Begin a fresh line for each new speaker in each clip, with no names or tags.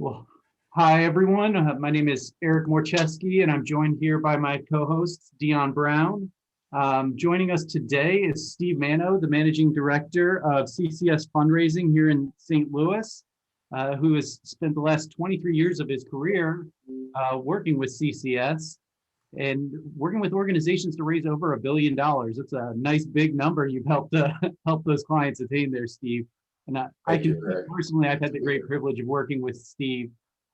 Well, hi everyone. My name is Eric Moraczewski, and I'm joined here by my co-host Dion Brown. Joining us today is Steve Manno, the Managing Director of CCS Fundraising here in St. Louis, who has spent the last 23 years of his career working with CCS and working with organizations to raise over $1 billion. It's a nice big number you've helped help those clients attain there, Steve. And I can personally, I've had the great privilege of working with Steve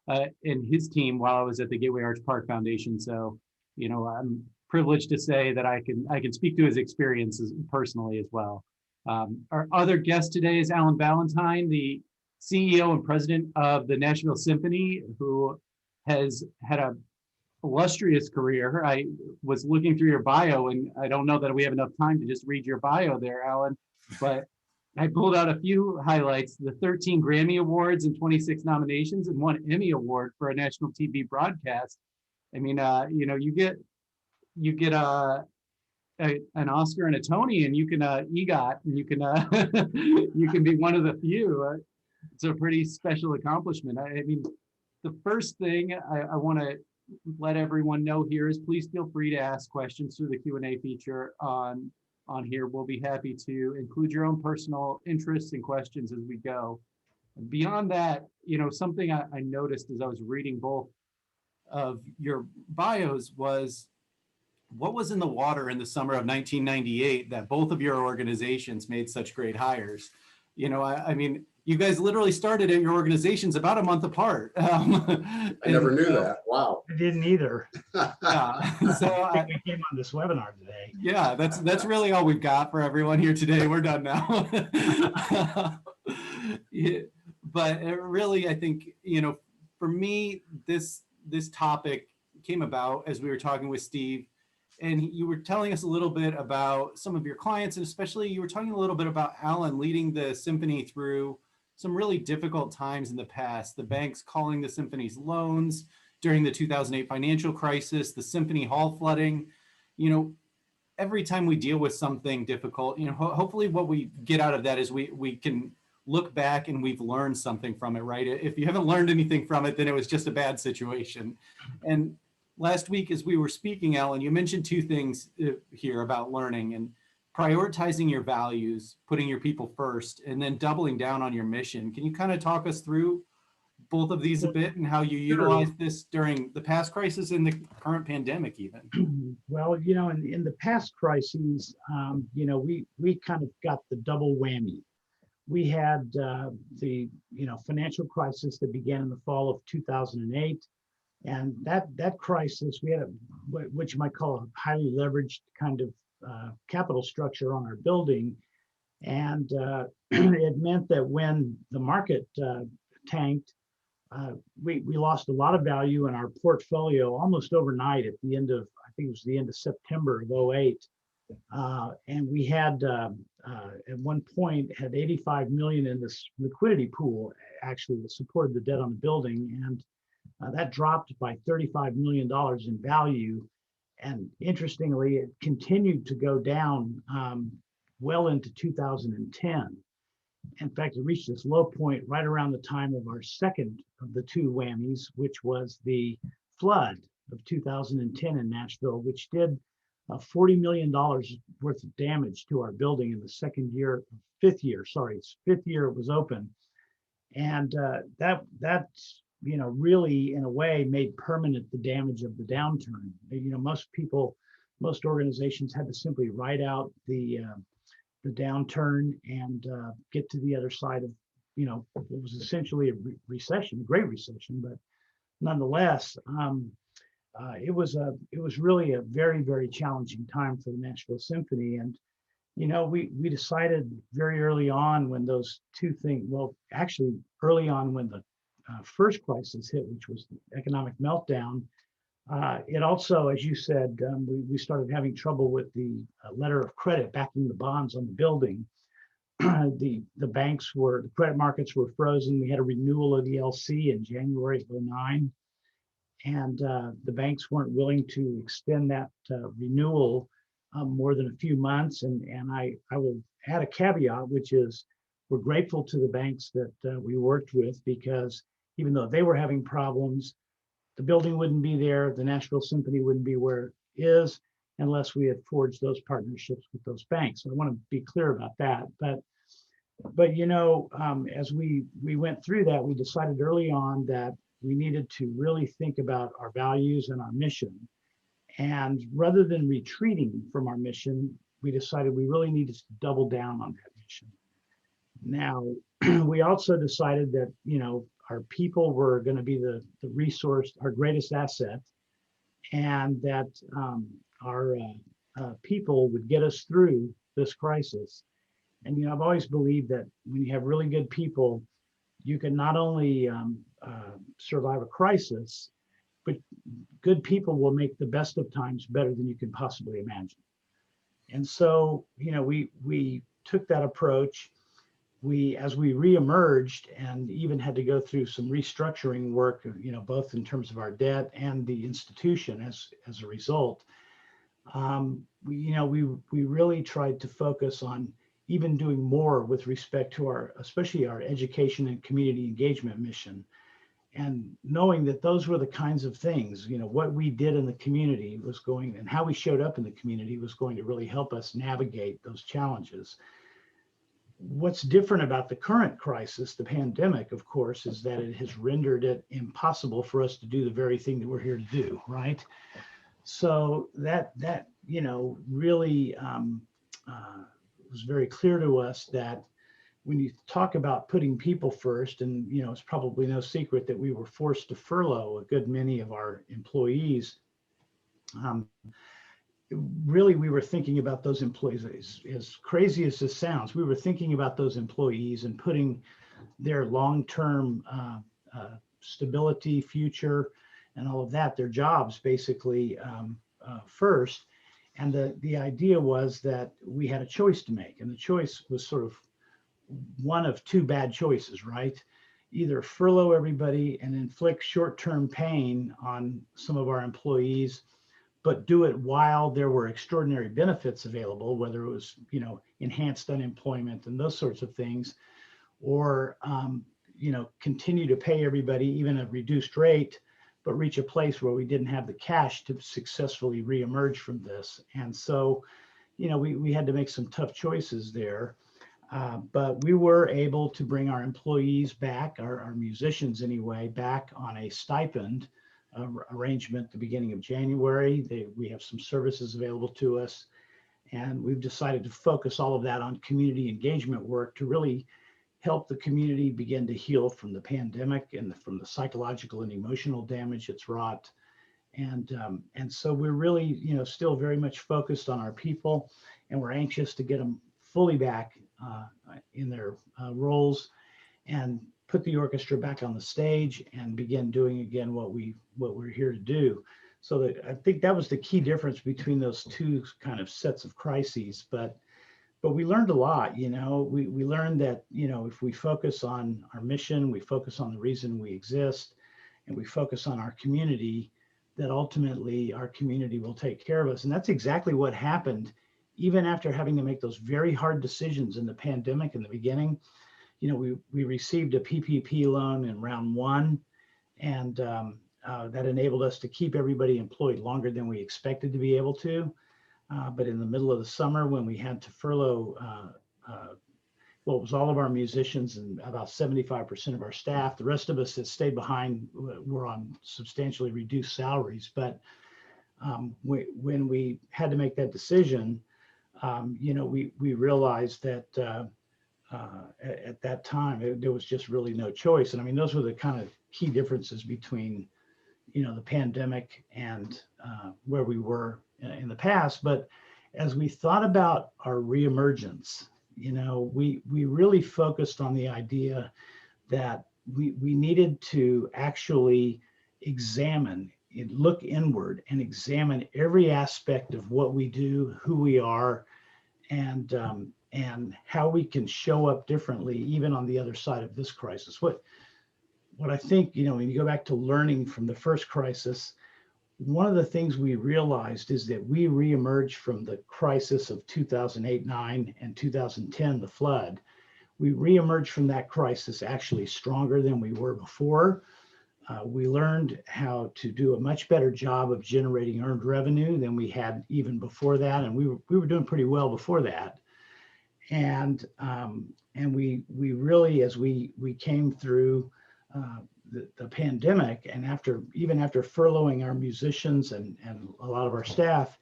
and his team while I was at the Gateway Arch Park Foundation. So, you know, I'm privileged to say that I can speak to his experiences personally as well. Our other guest today is Alan Valentine, the CEO and president of the Nashville Symphony, who has had a illustrious career. I was looking through your bio, and I don't know that we have enough time to just read your bio there, Alan, but I pulled out a few highlights: the 13 Grammy Awards and 26 nominations and 1 Emmy Award for a national TV broadcast. I mean, you know, you get an Oscar and a Tony, and you can EGOT, and you can you can be one of the few. It's a pretty special accomplishment. I mean, the first thing I want to let everyone know here is please feel free to ask questions through the Q&A feature on here. We'll be happy to include your own personal interests and questions as we go. Beyond that, you know, something I noticed as I was reading both of your bios was what was in the water in the summer of 1998 that both of your organizations made such great hires. You know, I mean, you guys literally started at your organizations about a month apart.
I never knew that. Wow.
I didn't either.
Yeah. So
we came on this webinar today.
Yeah, that's really all we've got for everyone here today. We're done now. Yeah, but really, I think, you know, for me, this topic came about as we were talking with Steve, and you were telling us a little bit about some of your clients, and especially you were talking a little bit about Alan leading the symphony through some really difficult times in the past. The banks calling the symphony's loans during the 2008 financial crisis, the symphony hall flooding. You know, every time we deal with something difficult, you know, hopefully what we get out of that is we can look back and we've learned something from it, right? If you haven't learned anything from it, then it was just a bad situation. And last week, as we were speaking, Alan, you mentioned two things here about learning and prioritizing your values, putting your people first, and then doubling down on your mission. Can you kind of talk us through both of these a bit and how you utilize this during the past crisis and the current pandemic even?
Well, you know, in the past crises, you know, we kind of got the double whammy. We had the, you know, financial crisis that began in the fall of 2008. And that crisis, we had what you might call a highly leveraged kind of capital structure on our building. And it meant that when the market tanked, we lost a lot of value in our portfolio almost overnight at the end of, I think it was the end of September of 2008. And we had, at one point, had 85 million in this liquidity pool, actually, that supported the debt on the building. And that dropped by $35 million in value. And interestingly, it continued to go down well into 2010. In fact, it reached its low point right around the time of our second of the two whammies, which was the flood of 2010 in Nashville, which did $40 million worth of damage to our building in the fifth year it was open. And that's, you know, really in a way made permanent the damage of the downturn. You know, most organizations had to simply ride out the downturn and get to the other side of, you know, what was essentially a recession, a great recession, but nonetheless, it was really a very, very challenging time for the Nashville Symphony. And, you know, we decided very early on when those two things, well, actually early on when the first crisis hit, which was the economic meltdown, it also, as you said, we started having trouble with the letter of credit backing the bonds on the building. The credit markets were frozen. We had a renewal of the LC in January of 2009. And the banks weren't willing to extend that renewal more than a few months. And I will add a caveat, which is we're grateful to the banks that we worked with, because even though they were having problems, the building wouldn't be there, the Nashville Symphony wouldn't be where it is unless we had forged those partnerships with those banks. So I want to be clear about that. But as we went through that, we decided early on that we needed to really think about our values and our mission. And rather than retreating from our mission, we decided we really needed to double down on that mission. Now, we also decided that, our people were going to be the resource, our greatest asset, and that our people would get us through this crisis. And, I've always believed that when you have really good people, you can not only survive a crisis, but good people will make the best of times better than you can possibly imagine. And so, we took that approach. As we reemerged and even had to go through some restructuring work, both in terms of our debt and the institution as a result, we really tried to focus on even doing more with respect to especially our education and community engagement mission. And knowing that those were the kinds of things, what we did in the community and how we showed up in the community was going to really help us navigate those challenges. What's different about the current crisis, the pandemic, of course, is that it has rendered it impossible for us to do the very thing that we're here to do, right? So that really was very clear to us that when you talk about putting people first, and it's probably no secret that we were forced to furlough a good many of our employees. Really, we were thinking about those employees, as crazy as this sounds, we were thinking about those employees and putting their long-term stability, future, and all of that, their jobs basically first. And the idea was that we had a choice to make. And the choice was sort of one of two bad choices, right? Either furlough everybody and inflict short-term pain on some of our employees, but do it while there were extraordinary benefits available, whether it was, enhanced unemployment and those sorts of things, or, continue to pay everybody even a reduced rate, but reach a place where we didn't have the cash to successfully reemerge from this. And so, we had to make some tough choices there. But we were able to bring our employees back, our musicians anyway, back on a stipend arrangement at the beginning of January. We have some services available to us, and we've decided to focus all of that on community engagement work to really help the community begin to heal from the pandemic and from the psychological and emotional damage it's wrought. And so we're really, still very much focused on our people, and we're anxious to get them fully back in their roles and put the orchestra back on the stage and begin doing again what we're here to do. So that, I think that was the key difference between those two kind of sets of crises. But we learned a lot. We learned that if we focus on our mission, we focus on the reason we exist, and we focus on our community, that ultimately our community will take care of us. And that's exactly what happened. Even after having to make those very hard decisions in the pandemic in the beginning, we received a PPP loan in round one, and that enabled us to keep everybody employed longer than we expected to be able to. But in the middle of the summer, when we had to furlough, it was all of our musicians and about 75% of our staff, the rest of us that stayed behind were on substantially reduced salaries. But when we had to make that decision, we realized that at that time, there was just really no choice. And I mean, those were the kind of key differences between, the pandemic and where we in the past. But as we thought about our reemergence, we really focused on the idea that we needed to actually look inward and examine every aspect of what we do, who we are, and how we can show up differently, even on the other side of this crisis. What I think, when you go back to learning from the first crisis, one of the things we realized is that we reemerged from the crisis of 2008-9 and 2010, the flood, we reemerged from that crisis actually stronger than we were before. We learned how to do a much better job of generating earned revenue than we had even before that, and we were doing pretty well before that. And we really, as we came through the pandemic, and even after furloughing our musicians and a lot of our staff,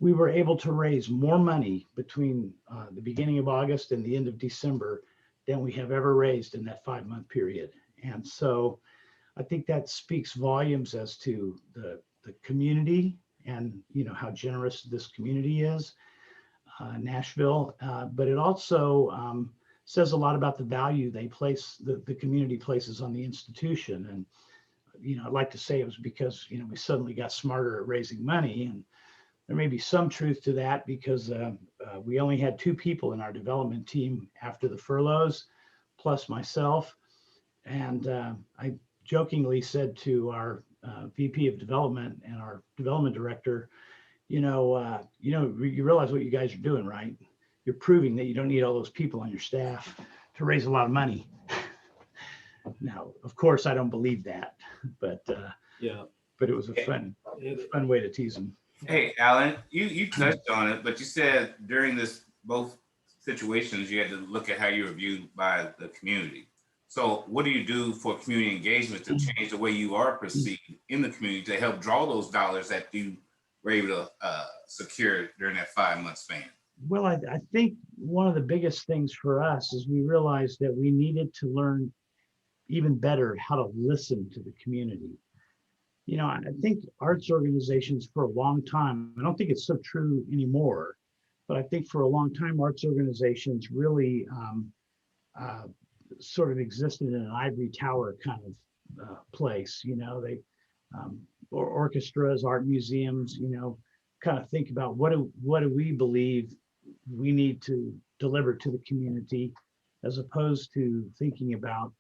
we were able to raise more money between the beginning of August and the end of December than we have ever raised in that 5-month period. And so I think that speaks volumes as to the community and, you know, how generous this community is, Nashville. But it also says a lot about the value the community places on the institution. And, you know, I'd like to say it was because, you know, we suddenly got smarter at raising money, and there may be some truth to that because we only had 2 people in our development team after the furloughs, plus myself. And I jokingly said to our VP of development and our development director, you realize what you guys are doing, right? You're proving that you don't need all those people on your staff to raise a lot of money. Now, of course, I don't believe that, but but it was a fun way to tease them.
Hey, Alan, you touched on it, but you said during both situations, you had to look at how you were viewed by the community. So what do you do for community engagement to change the way you are perceived in the community to help draw those dollars that you were able to secure during that 5-month span?
Well, I think one of the biggest things for us is we realized that we needed to learn even better how to listen to the community. You know, I think arts organizations for a long time, I don't think it's so true anymore, but I think for a long time, arts organizations really sort of existed in an ivory tower kind of place. You know, they or orchestras, art museums, you know, kind of think about what do we believe we need to deliver to the community, as opposed to thinking about,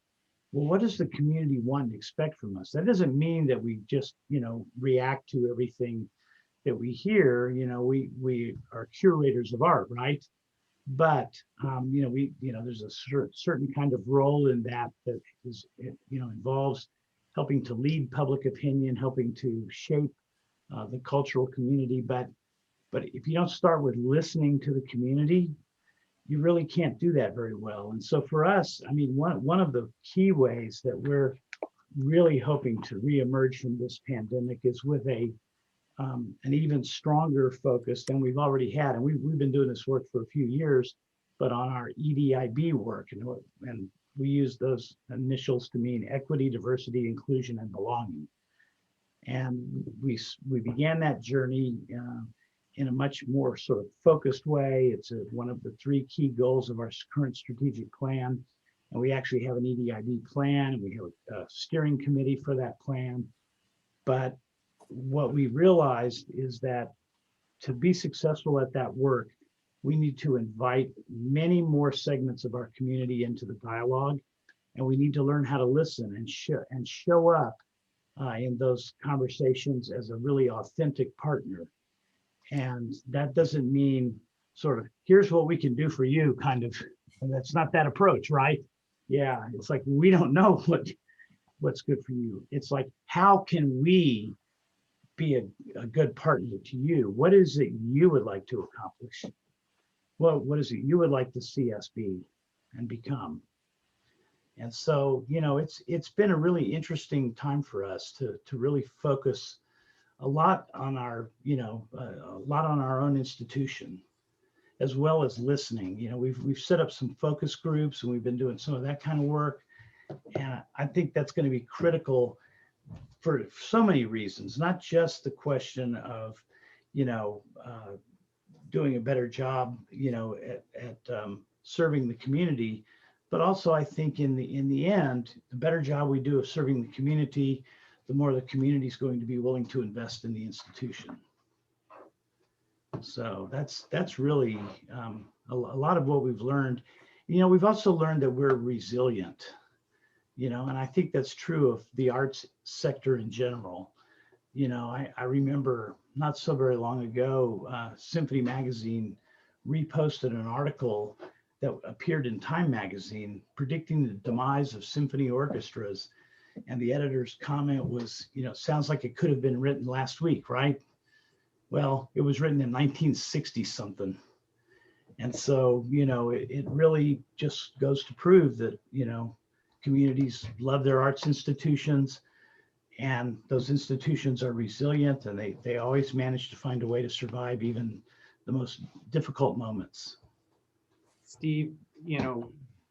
well, what does the community want and expect from us? That doesn't mean that we just, you know, react to everything that we hear. You know, we are curators of art, right? But you know, there's a certain kind of role in that is, you know, involves helping to lead public opinion, helping to shape the cultural community. But if you don't start with listening to the community, you really can't do that very well. And so for us, I mean, one of the key ways that we're really hoping to reemerge from this pandemic is with an even stronger focus than we've already had. And we've been doing this work for a few years, but on our EDIB work. And we use those initials to mean equity, diversity, inclusion, and belonging. And we began that journey in a much more sort of focused way. It's one of the 3 key goals of our current strategic plan. And we actually have an EDIB plan, and we have a steering committee for that plan. But what we realized is that to be successful at that work, we need to invite many more segments of our community into the dialogue. And we need to learn how to listen and show up in those conversations as a really authentic partner. And that doesn't mean sort of, here's what we can do for you, kind of. And that's not that approach, right? Yeah, it's like, we don't know what's good for you. It's like, how can we be a good partner to you? What is it you would like to accomplish? What is it you would like to see us be and become? And so, you know, it's been a really interesting time for us to really focus a lot on our, you know, a lot on our own institution, as well as listening. You know, we've set up some focus groups, and we've been doing some of that kind of work. And I think that's going to be critical for so many reasons, not just the question of, you know, doing a better job, you know, at serving the community, but also I think in the end, the better job we do of serving the community, the more the community is going to be willing to invest in the institution. So that's really a lot of what we've learned. You know, we've also learned that we're resilient, you know, and I think that's true of the arts sector in general. You know, I remember not so very long ago, Symphony Magazine reposted an article that appeared in Time magazine predicting the demise of symphony orchestras. And the editor's comment was, sounds like it could have been written last week, right? Well, it was written in 1960 something. And so, it really just goes to prove that, communities love their arts institutions, and those institutions are resilient, and they always manage to find a way to survive even the most difficult moments.
Steve,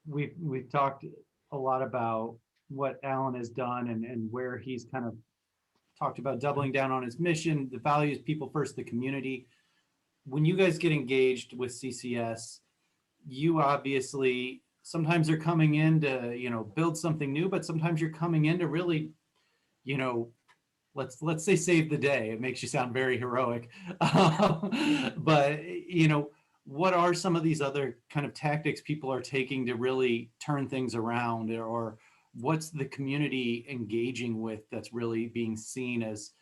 we've talked a lot about what Alan has done and where he's kind of talked about doubling down on his mission, the values, people first, the community. When you guys get engaged with CCS, you obviously sometimes are coming in to, build something new, but sometimes you're coming in to really, let's say save the day. It makes you sound very heroic. But, what are some of these other kind of tactics people are taking to really turn things around, or what's the community engaging with that's really being seen as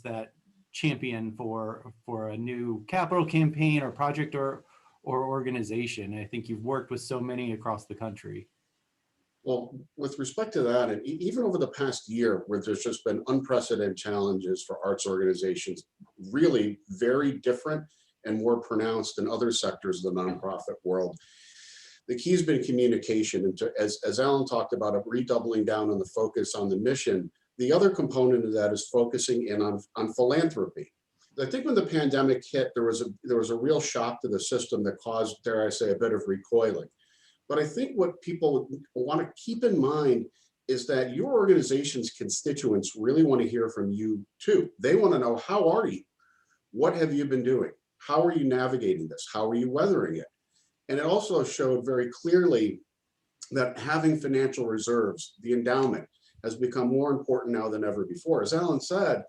that champion for a new capital campaign or project or organization? I think you've worked with so many across the country.
Well, with respect to that, and even over the past year, where there's just been unprecedented challenges for arts organizations, really very different and more pronounced than other sectors of the nonprofit world. The key has been communication. And as Alan talked about, redoubling down on the focus on the mission, the other component of that is focusing in on philanthropy. I think when the pandemic hit, there was a real shock to the system that caused, dare I say, a bit of recoiling. But I think what people want to keep in mind is that your organization's constituents really want to hear from you too. They want to know, how are you? What have you been doing? How are you navigating this? How are you weathering it? And it also showed very clearly that having financial reserves, the endowment, has become more important now than ever before. As Alan said,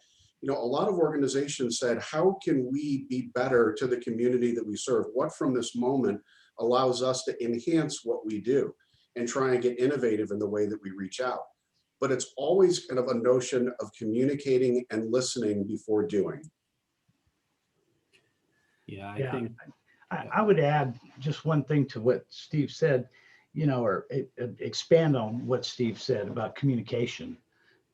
a lot of organizations said, how can we be better to the community that we serve? What from this moment allows us to enhance what we do and try and get innovative in the way that we reach out? But it's always kind of a notion of communicating and listening before doing.
Yeah, I think
I would add just one thing to what Steve said, or expand on what Steve said about communication,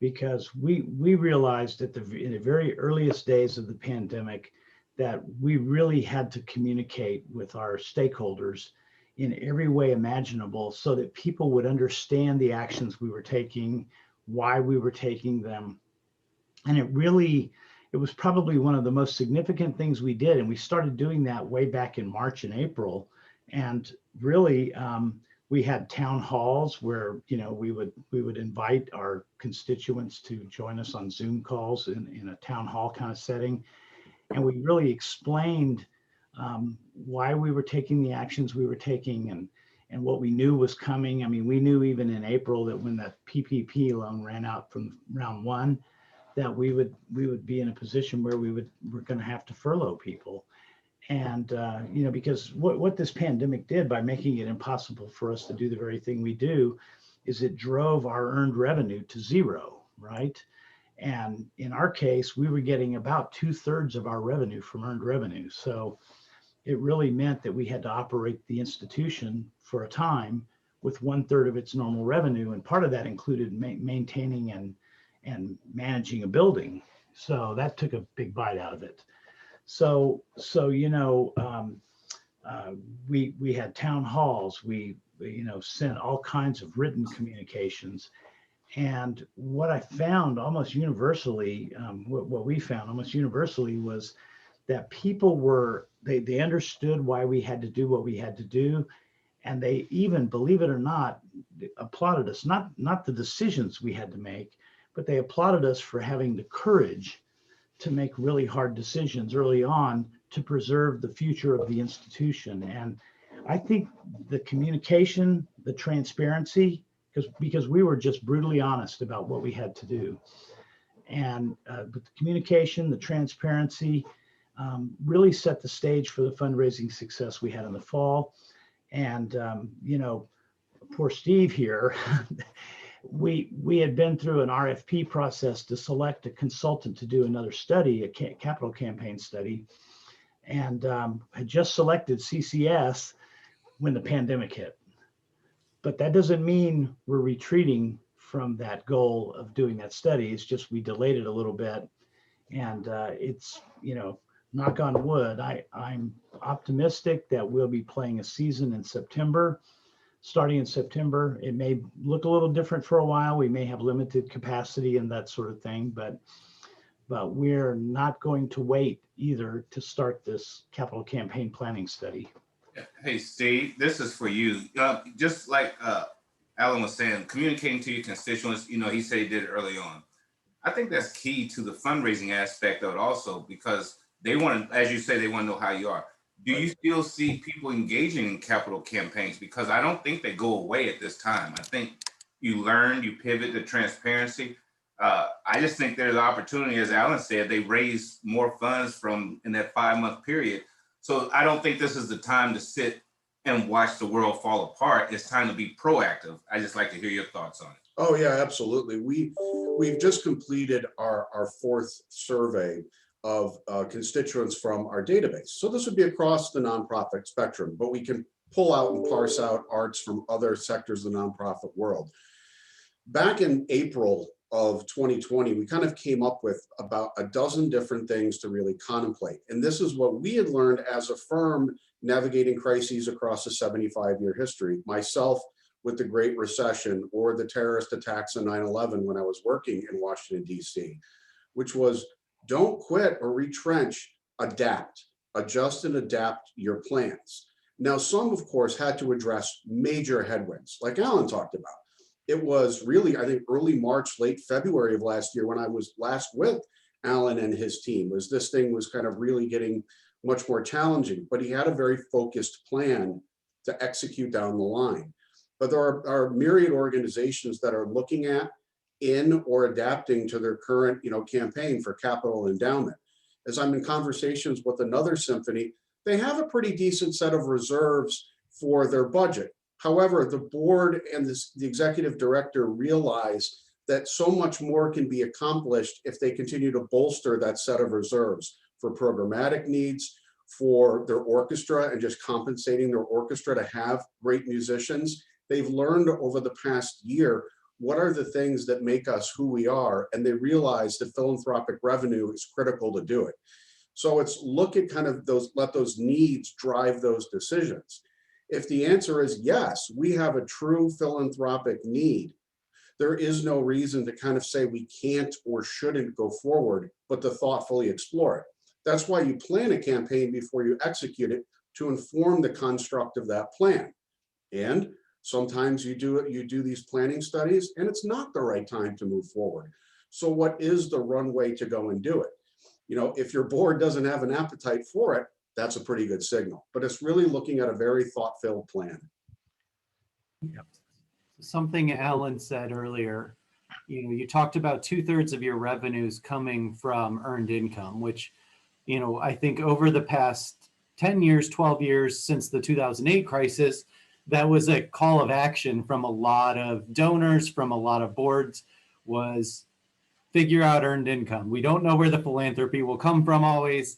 because we realized in the very earliest days of the pandemic that we really had to communicate with our stakeholders in every way imaginable so that people would understand the actions we were taking, why we were taking them. And it was probably one of the most significant things we did. And we started doing that way back in March and April. And really, we had town halls where, we would invite our constituents to join us on Zoom calls in a town hall kind of setting. And we really explained why we were taking the actions we were taking and what we knew was coming. I mean, we knew even in April that when that PPP loan ran out from round one, that we would be in a position where we're going to have to furlough people. And, because what this pandemic did by making it impossible for us to do the very thing we do is it drove our earned revenue to zero, right? And in our case, we were getting about 2/3 of our revenue from earned revenue. So it really meant that we had to operate the institution for a time with 1/3 of its normal revenue. And part of that included maintaining and managing a building. So that took a big bite out of it. So we had town halls, we sent all kinds of written communications. And what I found almost universally, what we found almost universally was that people they understood why we had to do what we had to do. And they even, believe it or not, applauded us, not the decisions we had to make, but they applauded us for having the courage to make really hard decisions early on to preserve the future of the institution. And I think the communication, the transparency, because we were just brutally honest about what we had to do. And but the communication, the transparency really set the stage for the fundraising success we had in the fall. And, poor Steve here, we had been through an RFP process to select a consultant to do another study, a capital campaign study, and had just selected CCS when the pandemic hit. But that doesn't mean we're retreating from that goal of doing that study. It's just we delayed it a little bit. And it's, knock on wood, I'm optimistic that we'll be playing a season in September. Starting in September, it may look a little different for a while. We may have limited capacity and that sort of thing, but we're not going to wait either to start this capital campaign planning study.
Hey, Steve, this is for you. Just like Alan was saying, communicating to your constituents, he said he did it early on. I think that's key to the fundraising aspect of it also, because they want to, as you say, they want to know how you are. Do you still see people engaging in capital campaigns? Because I don't think they go away at this time. I think you learn, you pivot to transparency. I just think there's opportunity, as Alan said, they raise more funds in that 5-month period. So I don't think this is the time to sit and watch the world fall apart. It's time to be proactive. I just like to hear your thoughts on it.
Oh yeah, absolutely. We've just completed our 4th survey of constituents from our database. So this would be across the nonprofit spectrum, but we can pull out and parse out arts from other sectors of the nonprofit world. Back in April of 2020, we kind of came up with about a dozen different things to really contemplate. And this is what we had learned as a firm navigating crises across a 75-year history. Myself, with the Great Recession or the terrorist attacks on 9/11 when I was working in Washington, D.C., which was don't quit or retrench, adapt, adjust and adapt your plans. Now, some, of course, had to address major headwinds, like Alan talked about. It was really, I think, early March, late February of last year when I was last with Alan and his team, was this thing was kind of really getting much more challenging, but he had a very focused plan to execute down the line. But there are myriad organizations that are looking at in or adapting to their current, campaign for capital endowment. As I'm in conversations with another symphony, they have a pretty decent set of reserves for their budget. However, the board and the executive director realize that so much more can be accomplished if they continue to bolster that set of reserves for programmatic needs, for their orchestra and just compensating their orchestra to have great musicians. They've learned over the past year what are the things that make us who we are, and they realize that philanthropic revenue is critical to do it. So it's look at kind of let those needs drive those decisions. If the answer is yes, we have a true philanthropic need, there is no reason to kind of say we can't or shouldn't go forward, but to thoughtfully explore it. That's why you plan a campaign before you execute it, to inform the construct of that plan. And sometimes you do these planning studies and it's not the right time to move forward. So what is the runway to go and do it? If your board doesn't have an appetite for it, that's a pretty good signal. But it's really looking at a very thought-filled plan.
Yep. Something Alan said earlier, you talked about 2/3 of your revenues coming from earned income, which, I think over the past 10 years, 12 years since the 2008 crisis, that was a call of action from a lot of donors, from a lot of boards, was figure out earned income. We don't know where the philanthropy will come from always.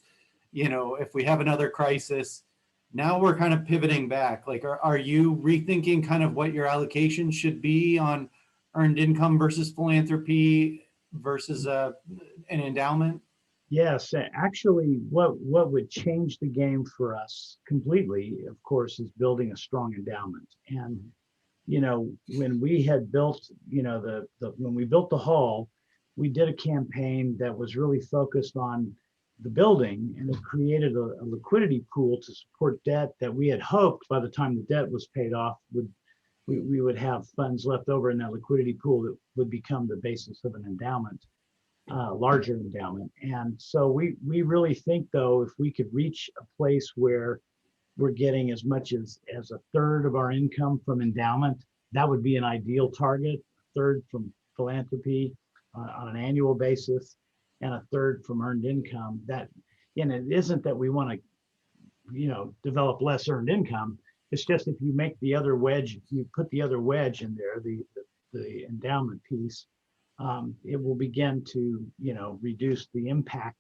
If we have another crisis, now we're kind of pivoting back. Like, are you rethinking kind of what your allocation should be on earned income versus philanthropy versus an endowment?
Yes, actually, what would change the game for us completely, of course, is building a strong endowment. And when we had built, when we built the hall, we did a campaign that was really focused on the building, and it created a liquidity pool to support debt that we had hoped by the time the debt was paid off we would have funds left over in that liquidity pool that would become the basis of an endowment. Larger endowment. And so we really think, though, if we could reach a place where we're getting as much as 1/3 of our income from endowment, that would be an ideal target. 1/3 from philanthropy on an annual basis, and 1/3 from earned income. That, and it isn't that we want to, develop less earned income. It's just if you make the other wedge, you put the other wedge in there, the endowment piece. It will begin to, reduce the impact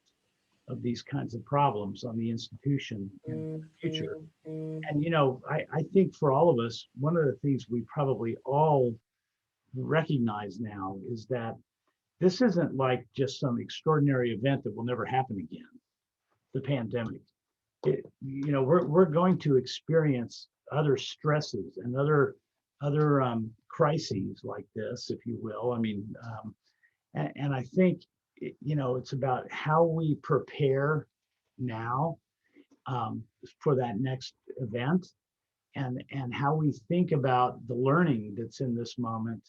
of these kinds of problems on the institution in the future. And, you know, I think for all of us, one of the things we probably all recognize now is that this isn't like just some extraordinary event that will never happen again, the pandemic. You know, we're going to experience other stresses and other crises like this, if you will. I mean, and I think, you know, it's about how we prepare now for that next event, and how we think about the learning that's in this moment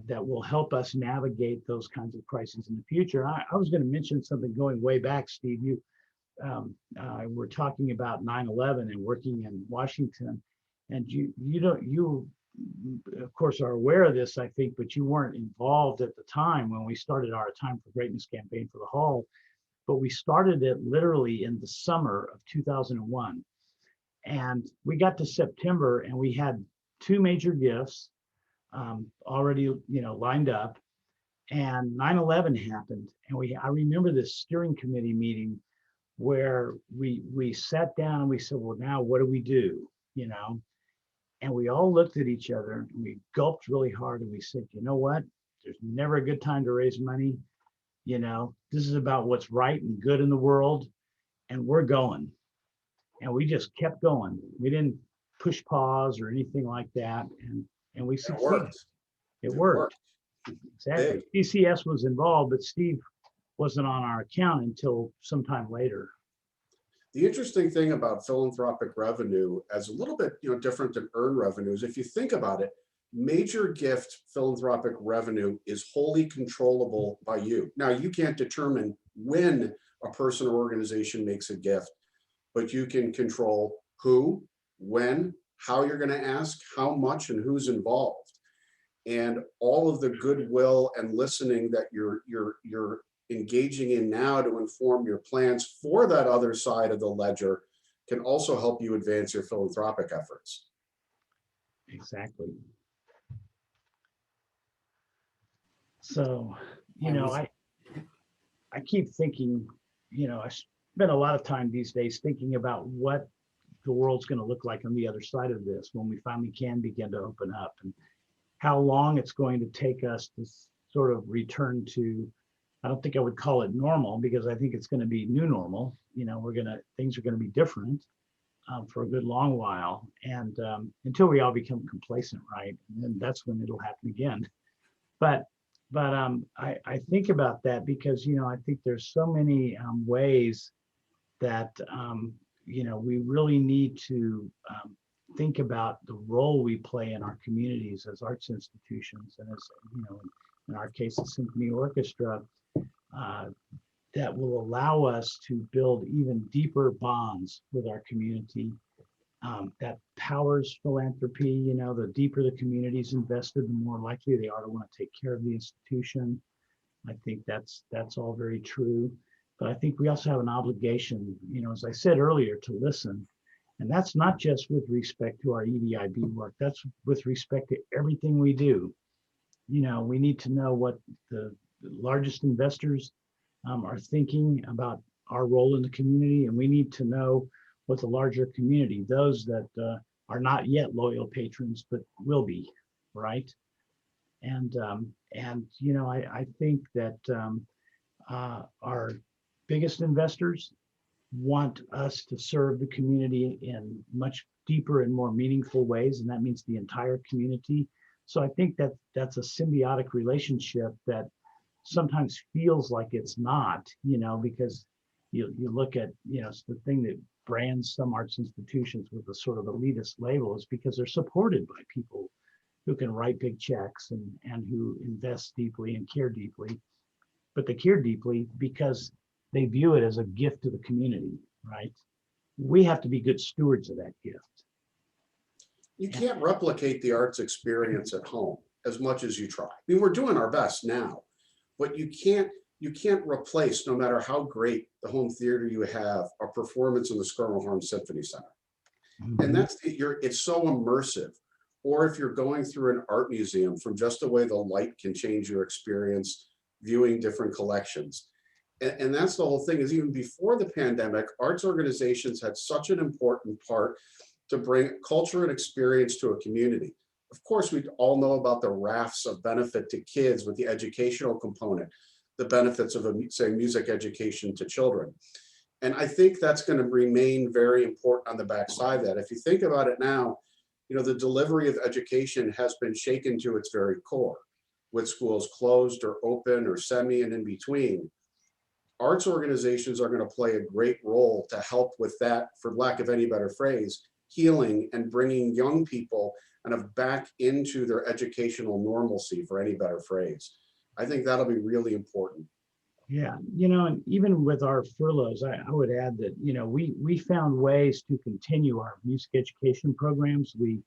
that will help us navigate those kinds of crises in the future. I was going to mention something going way back, Steve. You were talking about 9/11 and working in Washington, and you of course are aware of this, I think, but you weren't involved at the time when we started our Time for Greatness campaign for the Hall. But we started it literally in the summer of 2001. And we got to September and we had two major gifts already, you know, lined up. And 9/11 happened. And I remember this steering committee meeting where we sat down and we said, well, now what do we do? You know? And we all looked at each other and we gulped really hard and we said, you know what? There's never a good time to raise money. You know, this is about what's right and good in the world, and we're going. And we just kept going. We didn't push pause or anything like that. And we succeeded. It worked. Exactly. CCS was involved, but Steve wasn't on our account until sometime later.
The interesting thing about philanthropic revenue, as a little bit, you know, different than earned revenues, if you think about it, major gift philanthropic revenue is wholly controllable by you. Now, you can't determine when a person or organization makes a gift, but you can control who, when, how you're going to ask, how much, and who's involved. And all of the goodwill and listening that you're engaging in now to inform your plans for that other side of the ledger can also help you advance your philanthropic efforts.
Exactly. So, you know, I keep thinking, you know, I spend a lot of time these days thinking about what the world's going to look like on the other side of this when we finally can begin to open up, and how long it's going to take us to sort of return to, I don't think I would call it normal, because I think it's going to be new normal. You know, things are going to be different for a good long while, and until we all become complacent, right? And then that's when it'll happen again. But I think about that because, you know, I think there's so many ways that, you know, we really need to think about the role we play in our communities as arts institutions, and as, you know, in our case, the symphony orchestra, that will allow us to build even deeper bonds with our community. That powers philanthropy. You know, the deeper the community's invested, the more likely they are to want to take care of the institution. I think that's all very true. But I think we also have an obligation, you know, as I said earlier, to listen. And that's not just with respect to our EDIB work, that's with respect to everything we do. You know, we need to know what the largest investors are thinking about our role in the community, and we need to know what the larger community, those that are not yet loyal patrons but will be, right? And you know, I think that our biggest investors want us to serve the community in much deeper and more meaningful ways, and that means the entire community. So I think that that's a symbiotic relationship that sometimes feels like it's not, you know, because you look at, you know, it's the thing that brands some arts institutions with a sort of elitist label is because they're supported by people who can write big checks and who invest deeply and care deeply. But they care deeply because they view it as a gift to the community, right? We have to be good stewards of that gift.
You can't replicate the arts experience at home as much as you try. I mean, we're doing our best now, but you can't replace, no matter how great the home theater you have, a performance in the Schermerhorn Symphony Center. And that's it's so immersive. Or if you're going through an art museum, from just the way the light can change your experience, viewing different collections. And that's the whole thing, is even before the pandemic, arts organizations had such an important part to bring culture and experience to a community. Of course, we all know about the rafts of benefit to kids with the educational component, the benefits of, say, music education to children. And I think that's going to remain very important on the backside of that. If you think about it now, you know, the delivery of education has been shaken to its very core, with schools closed or open or semi and in between. Arts organizations are going to play a great role to help with that, for lack of any better phrase, healing and bringing young people kind of back into their educational normalcy, for any better phrase. I think that'll be really important.
Yeah, you know, and even with our furloughs, I would add that, you know, we found ways to continue our music education programs. We,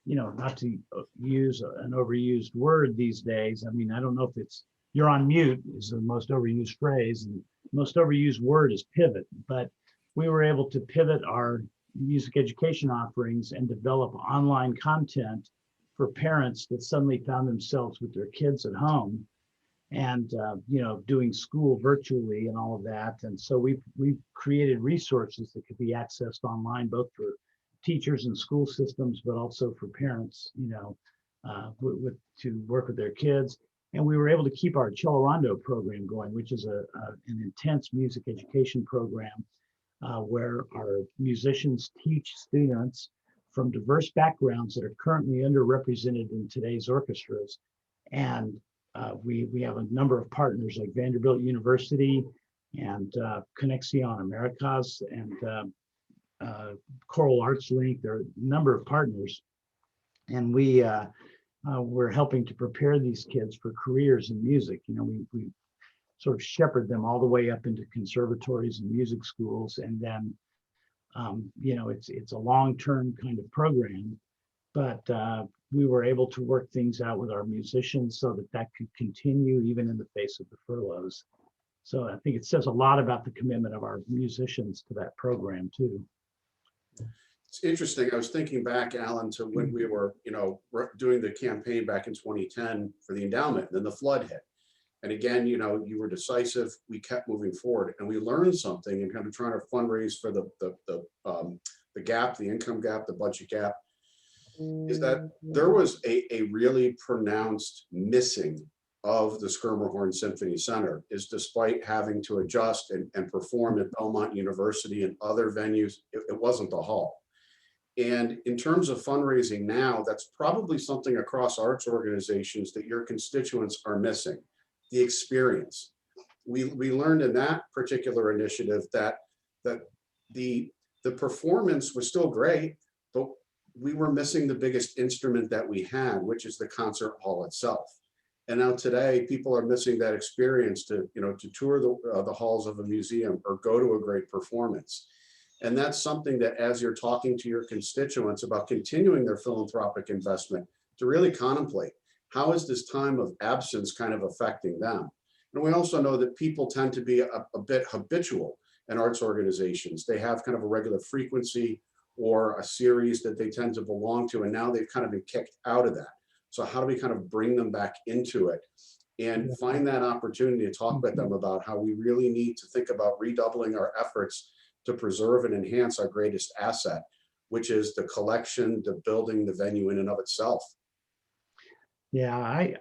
you know, not to use an overused word these days. I mean, I don't know if it's, you're on mute is the most overused phrase, and most overused word is pivot, but we were able to pivot our music education offerings and develop online content for parents that suddenly found themselves with their kids at home and you know, doing school virtually and all of that. And so we've created resources that could be accessed online, both for teachers and school systems, but also for parents, you know, to work with their kids. And we were able to keep our Cello Rondo program going, which is an intense music education program where our musicians teach students from diverse backgrounds that are currently underrepresented in today's orchestras. And we have a number of partners like Vanderbilt University and Conexion Americas and Choral Arts Link. There are a number of partners, and we're helping to prepare these kids for careers in music. You know, we sort of shepherd them all the way up into conservatories and music schools, and then you know, it's a long-term kind of program, but we were able to work things out with our musicians so that could continue even in the face of the furloughs. So I think it says a lot about the commitment of our musicians to that program too.
It's interesting. I was thinking back, Alan, to when we were, you know, doing the campaign back in 2010 for the endowment, and then the flood hit. And again, you know, you were decisive. We kept moving forward, and we learned something and kind of trying to fundraise for the gap, the income gap, the budget gap, is that there was a really pronounced missing of the Schermerhorn Symphony Center, is despite having to adjust and perform at Belmont University and other venues, it wasn't the hall. And in terms of fundraising now, that's probably something across arts organizations that your constituents are missing, the experience. We learned in that particular initiative that the performance was still great, but we were missing the biggest instrument that we had, which is the concert hall itself. And now today, people are missing that experience to, you know, to tour the halls of a museum or go to a great performance. And that's something that, as you're talking to your constituents about continuing their philanthropic investment, to really contemplate, how is this time of absence kind of affecting them? And we also know that people tend to be a bit habitual in arts organizations. They have kind of a regular frequency or a series that they tend to belong to, and now they've kind of been kicked out of that. So how do we kind of bring them back into it and find that opportunity to talk with them about how we really need to think about redoubling our efforts to preserve and enhance our greatest asset, which is the collection, the building, the venue in and of itself.
Yeah, I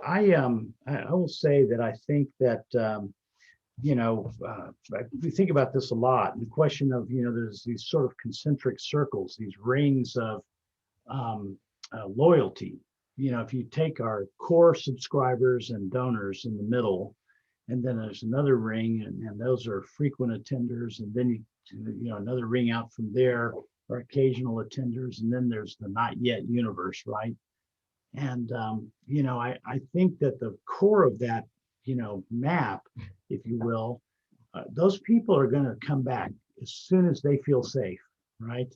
will say that I think that you know, we think about this a lot. The question of, you know, there's these sort of concentric circles, these rings of loyalty. You know, if you take our core subscribers and donors in the middle, and then there's another ring, and those are frequent attenders, and then you know, another ring out from there are occasional attenders, and then there's the not yet universe, right? And you know, I think that the core of that, you know, map, if you will, those people are going to come back as soon as they feel safe, right?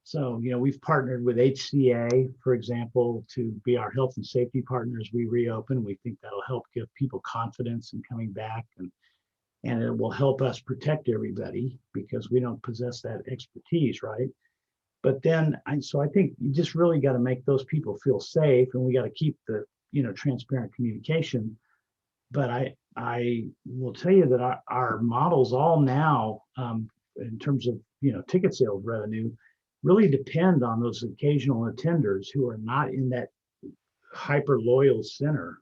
So, you know, we've partnered with HCA, for example, to be our health and safety partners. We reopen. We think that'll help give people confidence in coming back, and it will help us protect everybody because we don't possess that expertise, right? But then, so I think you just really got to make those people feel safe, and we got to keep the, you know, transparent communication. But I will tell you that our models all now, in terms of, ticket sales revenue, really depend on those occasional attenders who are not in that hyper loyal center.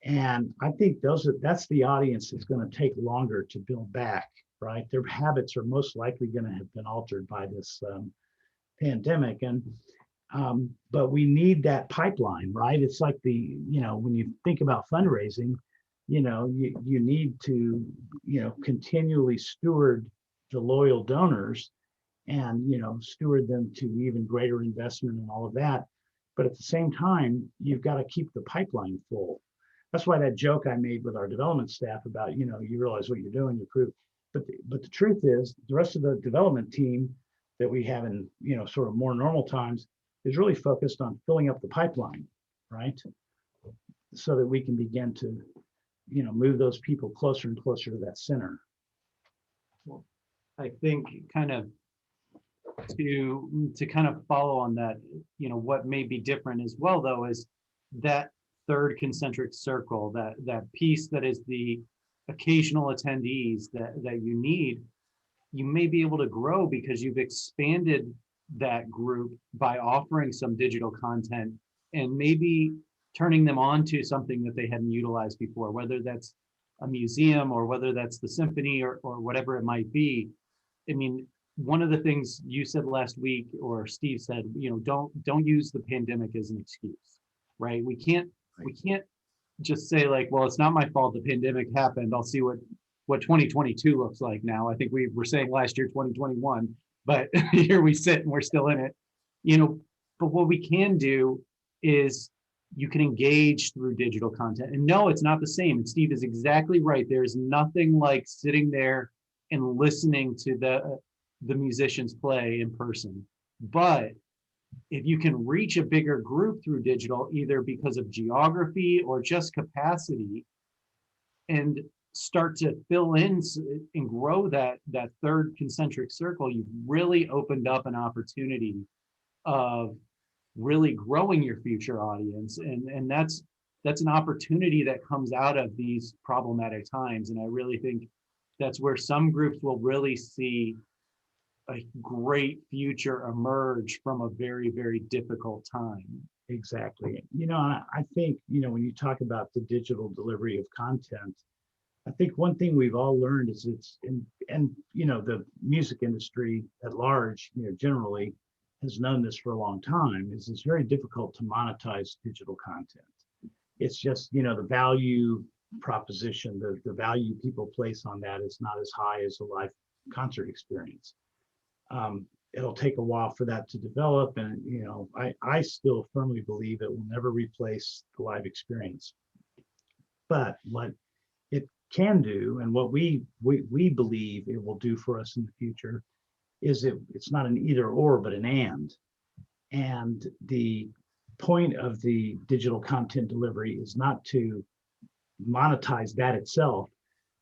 And I think that's the audience that's going to take longer to build back, right? Their habits are most likely going to have been altered by this pandemic. But we need that pipeline, right? It's like when you think about fundraising, you need to, continually steward the loyal donors and, steward them to even greater investment and all of that. But at the same time, you've got to keep the pipeline full. That's why that joke I made with our development staff about, you realize what you're doing, you prove. But the truth is, the rest of the development team that we have in, sort of more normal times is really focused on filling up the pipeline, right? So that we can begin to, move those people closer and closer to that center.
I think kind of to kind of follow on that, what may be different as well, though, is that third concentric circle, that piece that is the occasional attendees that you need, you may be able to grow because you've expanded that group by offering some digital content and maybe turning them on to something that they hadn't utilized before, whether that's a museum or whether that's the symphony or whatever it might be. I mean, one of the things you said last week, or Steve said, don't use the pandemic as an excuse, right? We can't just say like, well, it's not my fault the pandemic happened. I'll see what 2022 looks like now. I think we were saying last year 2021, but here we sit and we're still in it. But what we can do is you can engage through digital content. And no, it's not the same. And Steve is exactly right. There's nothing like sitting there and listening to the musicians play in person. But if you can reach a bigger group through digital, either because of geography or just capacity, and start to fill in and grow that third concentric circle, you've really opened up an opportunity of really growing your future audience. And that's an opportunity that comes out of these problematic times. And I really think that's where some groups will really see a great future emerge from a very, very difficult time.
Exactly. I think, when you talk about the digital delivery of content, I think one thing we've all learned is the music industry at large, generally has known this for a long time, is it's very difficult to monetize digital content. It's just, the value proposition, the value people place on that is not as high as a live concert experience. It'll take a while for that to develop. And, I still firmly believe it will never replace the live experience. But what it can do, and what we believe it will do for us in the future, is it's not an either or, but an and. And the point of the digital content delivery is not to monetize that itself,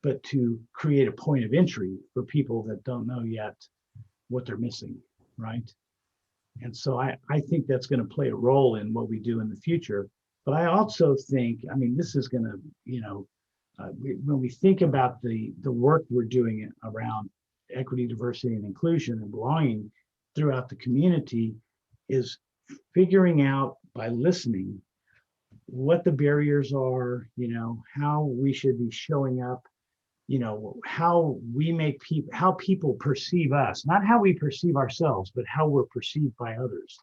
but to create a point of entry for people that don't know yet what they're missing, right? And so I think that's going to play a role in what we do in the future. But I also think, this is going to, when we think about the work we're doing around equity, diversity, and inclusion and belonging throughout the community, is figuring out by listening what the barriers are, how we should be showing up, how we make people, how people perceive us, not how we perceive ourselves, but how we're perceived by others,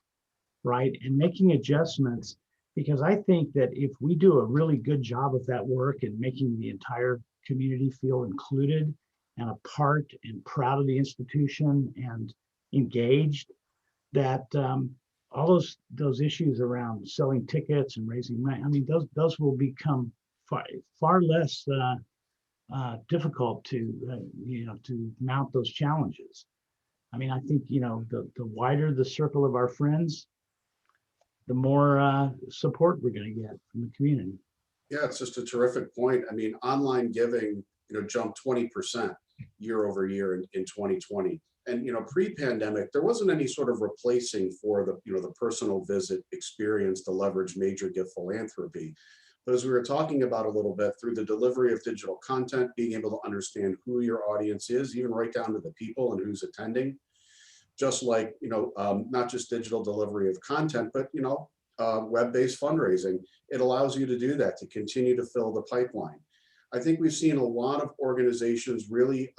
right? And making adjustments, because I think that if we do a really good job of that work and making the entire community feel included and a part and proud of the institution and engaged, that all those issues around selling tickets and raising money, those will become far less difficult to mount those challenges. I think, the wider the circle of our friends, the more support we're going to get from the community.
Yeah, it's just a terrific point. Online giving, jumped 20% year over year in 2020. And, pre-pandemic, there wasn't any sort of replacing for the personal visit experience to leverage major gift philanthropy. But as we were talking about a little bit, through the delivery of digital content, being able to understand who your audience is, even right down to the people and who's attending, just like, not just digital delivery of content, but, web-based fundraising, it allows you to do that, to continue to fill the pipeline. I think we've seen a lot of organizations really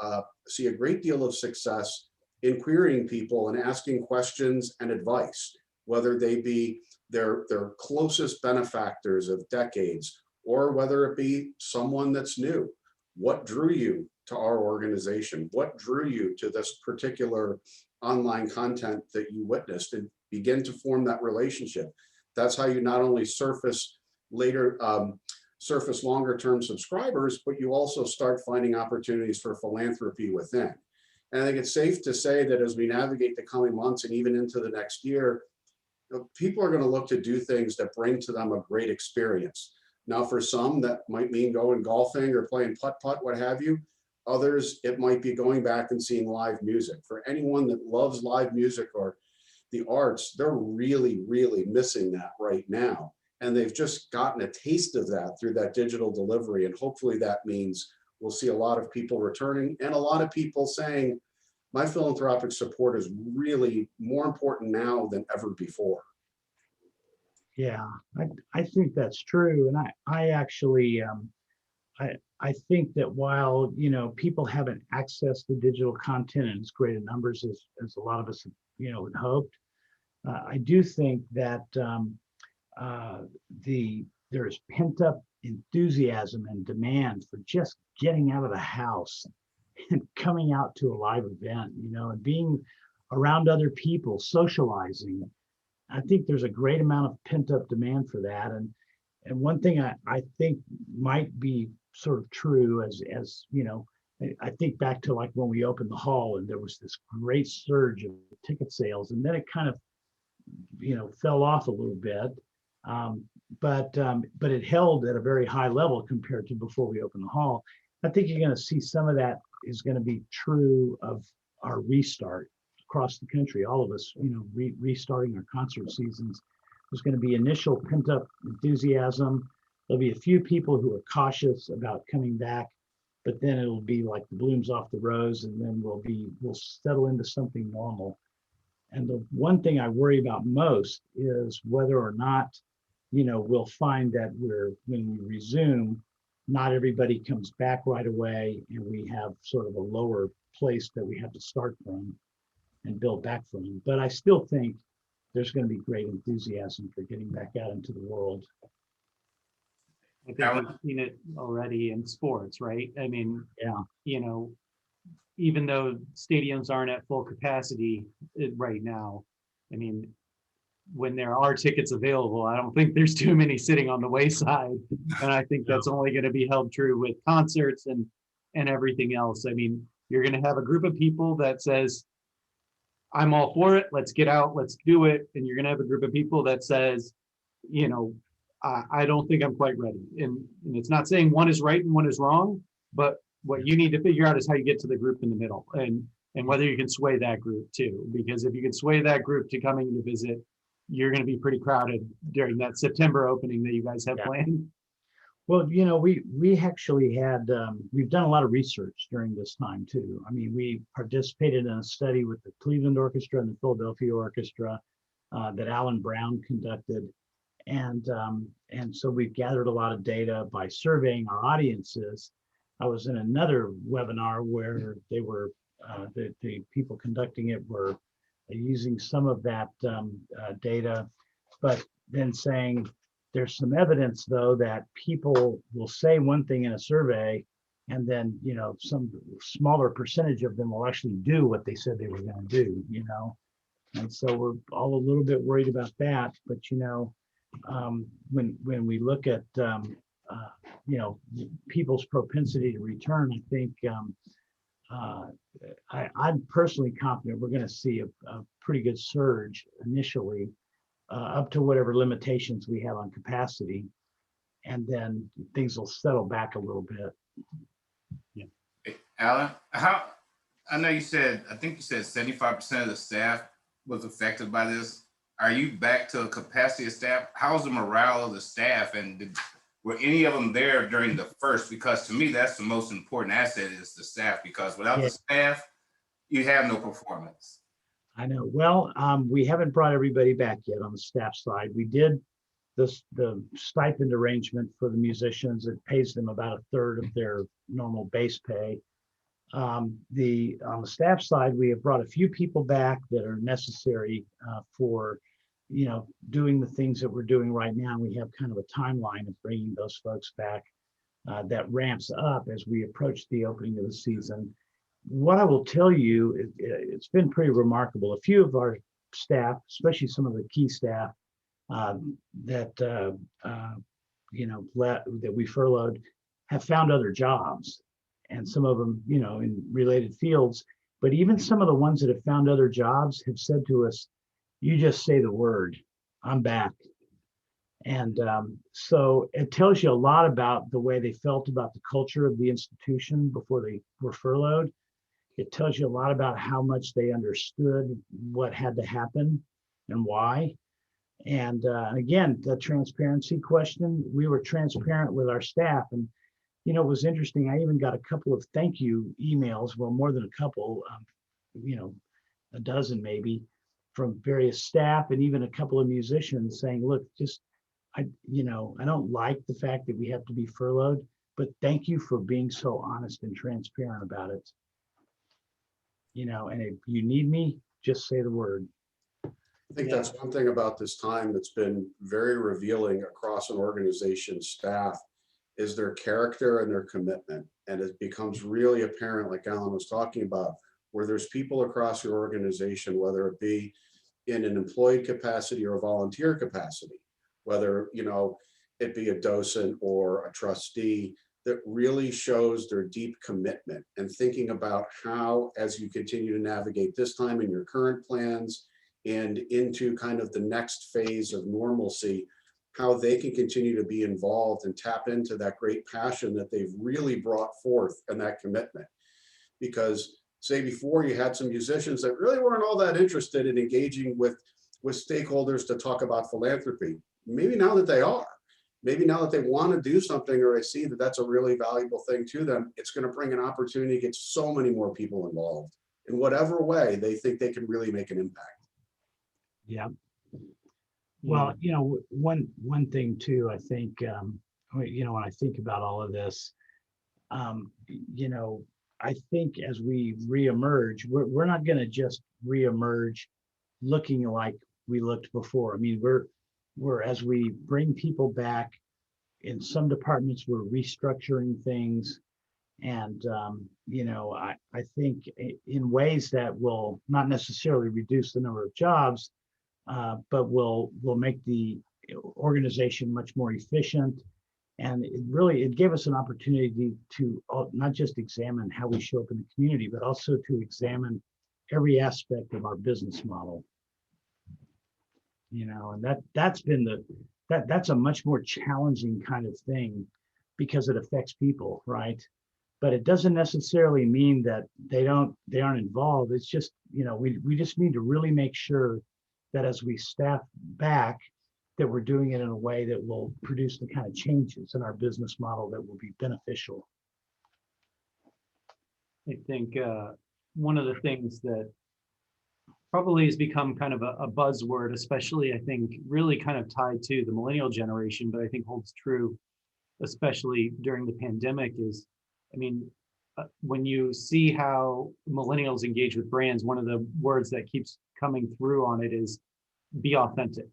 see a great deal of success in querying people and asking questions and advice, whether they be their closest benefactors of decades, or whether it be someone that's new. What drew you to our organization? What drew you to this particular online content that you witnessed, and begin to form that relationship? That's how you not only surface longer term subscribers, but you also start finding opportunities for philanthropy within. And I think it's safe to say that as we navigate the coming months and even into the next year, people are going to look to do things that bring to them a great experience. Now, for some, that might mean going golfing or playing putt-putt, what have you. Others, it might be going back and seeing live music. For anyone that loves live music or the arts, they're really, really missing that right now. And they've just gotten a taste of that through that digital delivery. And hopefully that means we'll see a lot of people returning, and a lot of people saying, my philanthropic support is really more important now than ever before.
Yeah, I think that's true. And I actually, I think that while, people haven't accessed the digital content in as great a numbers as a lot of us, had hoped, I do think that there's pent up enthusiasm and demand for just getting out of the house and coming out to a live event, and being around other people, socializing. I think there's a great amount of pent up demand for that. And one thing I think might be sort of true as I think back to like when we opened the hall and there was this great surge of ticket sales, and then it kind of, fell off a little bit. But it held at a very high level compared to before we opened the hall. I think you're going to see some of that is going to be true of our restart across the country. All of us, restarting our concert seasons. There's going to be initial pent up enthusiasm. There'll be a few people who are cautious about coming back, but then it'll be like the blooms off the rose, and then we'll settle into something normal. And the one thing I worry about most is whether or not, we'll find that when we resume, not everybody comes back right away, and we have sort of a lower place that we have to start from and build back from. But I still think there's going to be great enthusiasm for getting back out into the world.
I think we've seen it already in sports, right? I mean,
Yeah.
Even though stadiums aren't at full capacity right now, I mean, when there are tickets available, I don't think there's too many sitting on the wayside. And I think that's only going to be held true with concerts and everything else. I mean, you're going to have a group of people that says, I'm all for it, let's get out, let's do it. And you're going to have a group of people that says, I don't think I'm quite ready. And it's not saying one is right and one is wrong, but what you need to figure out is how you get to the group in the middle, and whether you can sway that group too. Because if you can sway that group to coming to visit, you're going to be pretty crowded during that September opening that you guys have planned.
Well, we actually had, we've done a lot of research during this time too. I mean, we participated in a study with the Cleveland Orchestra and the Philadelphia Orchestra that Alan Brown conducted. And so we've gathered a lot of data by surveying our audiences. I was in another webinar where they were, the people conducting it were using some of that data, but then saying there's some evidence though that people will say one thing in a survey, and then some smaller percentage of them will actually do what they said they were going to do. And so we're all a little bit worried about that. But when we look at people's propensity to return, I think I'm personally confident we're going to see a pretty good surge initially, up to whatever limitations we have on capacity, and then things will settle back a little bit.
Yeah. Hey, Alan, I know you said, I think you said 75% of the staff was affected by this. Are you back to a capacity of staff? How's the morale of the staff, and were any of them there during the first? Because to me, that's the most important asset is the staff, because without the staff, you have no performance.
I know. Well, we haven't brought everybody back yet on the staff side. We did the stipend arrangement for the musicians. It pays them about a third of their normal base pay. On the staff side, we have brought a few people back that are necessary for, doing the things that we're doing right now. We have kind of a timeline of bringing those folks back that ramps up as we approach the opening of the season. What I will tell you, it's been pretty remarkable. A few of our staff, especially some of the key staff that we furloughed, have found other jobs, and some of them, in related fields. But even some of the ones that have found other jobs have said to us, "You just say the word, I'm back." And so it tells you a lot about the way they felt about the culture of the institution before they were furloughed. It tells you a lot about how much they understood what had to happen and why. And again, the transparency question, we were transparent with our staff. And, it was interesting. I even got a couple of thank you emails, well, more than a couple, a dozen maybe, from various staff and even a couple of musicians saying, look, I don't like the fact that we have to be furloughed, but thank you for being so honest and transparent about it. And if you need me, just say the word.
I think that's one thing about this time that's been very revealing across an organization's staff is their character and their commitment. And it becomes really apparent, like Alan was talking about, where there's people across your organization, whether it be in an employed capacity or a volunteer capacity, whether, it be a docent or a trustee, that really shows their deep commitment and thinking about how, as you continue to navigate this time in your current plans and into kind of the next phase of normalcy, how they can continue to be involved and tap into that great passion that they've really brought forth and that commitment. Because say before you had some musicians that really weren't all that interested in engaging with stakeholders to talk about philanthropy. Maybe now that they are, maybe now that they want to do something, or they see that that's a really valuable thing to them, it's going to bring an opportunity to get so many more people involved in whatever way they think they can really make an impact.
Yeah. Well, one thing too, I think, when I think about all of this, I think as we reemerge, we're not going to just reemerge looking like we looked before. I mean, we're as we bring people back in some departments, we're restructuring things. And, I think in ways that will not necessarily reduce the number of jobs, but will make the organization much more efficient. And it gave us an opportunity to not just examine how we show up in the community, but also to examine every aspect of our business model. And that's a much more challenging kind of thing because it affects people, right? But it doesn't necessarily mean that they aren't involved. It's just, we just need to really make sure that as we staff back, that we're doing it in a way that will produce the kind of changes in our business model that will be beneficial.
I think one of the things that probably has become kind of a buzzword, especially I think really kind of tied to the millennial generation, but I think holds true, especially during the pandemic, is, when you see how millennials engage with brands, one of the words that keeps coming through on it is be authentic.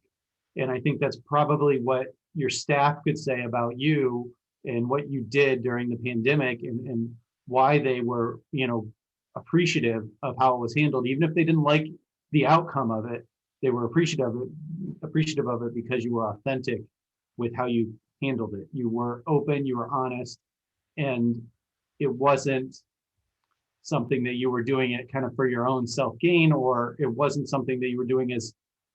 And I think that's probably what your staff could say about you and what you did during the pandemic, and why they were, appreciative of how it was handled. Even if they didn't like the outcome of it, they were appreciative of it because you were authentic with how you handled it. You were open, you were honest, and it wasn't something that you were doing it kind of for your own self-gain, or it wasn't something that you were doing as,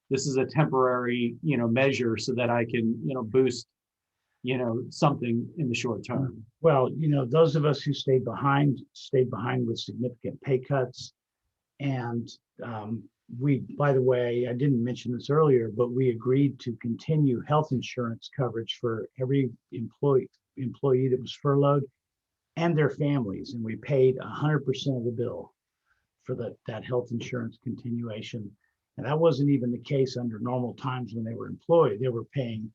this is a temporary, measure so that I can, boost, something in the short term.
Well, those of us who stayed behind with significant pay cuts, and by the way, I didn't mention this earlier, but we agreed to continue health insurance coverage for every employee that was furloughed and their families. And we paid 100% of the bill for that health insurance continuation. And that wasn't even the case under normal times when they were employed. They were paying,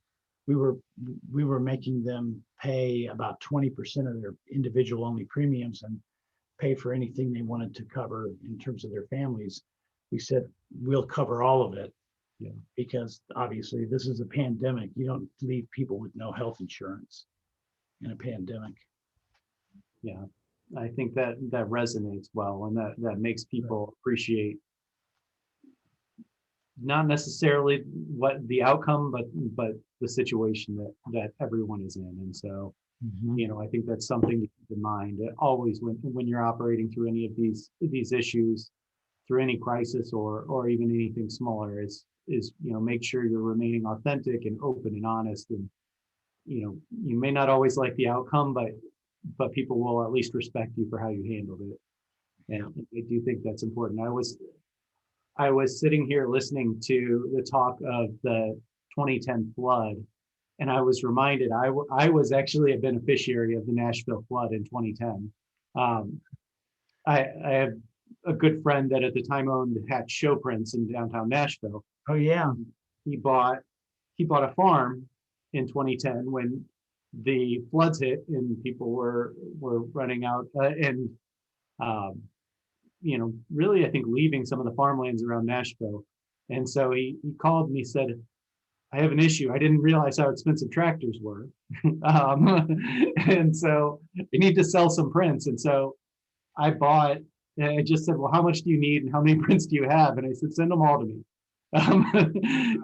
we were making them pay about 20% of their individual only premiums and pay for anything they wanted to cover in terms of their families. We said, we'll cover all of it. Yeah. Because obviously this is a pandemic. You don't leave people with no health insurance in a pandemic.
Yeah, I think that resonates well, and that makes people appreciate not necessarily what the outcome, but the situation that everyone is in. And so, you know, I think that's something to keep in mind always when you're operating through any of these issues, through any crisis or even anything smaller, is you know, make sure you're remaining authentic and open and honest. And you know, you may not always like the outcome, but people will at least respect you for how you handled it. And I do think that's important. I was sitting here listening to the talk of the 2010 flood, and I was reminded I was actually a beneficiary of the Nashville flood in 2010. I have a good friend that at the time owned Hatch Show Prints in downtown Nashville.
Oh yeah.
He bought a farm in 2010 when the floods hit and people were running out and you know, really I think leaving some of the farmlands around Nashville. And so he called me, said, I have an issue. I didn't realize how expensive tractors were. And so you need to sell some prints. And so I just said, well, how much do you need and how many prints do you have? And I said, send them all to me.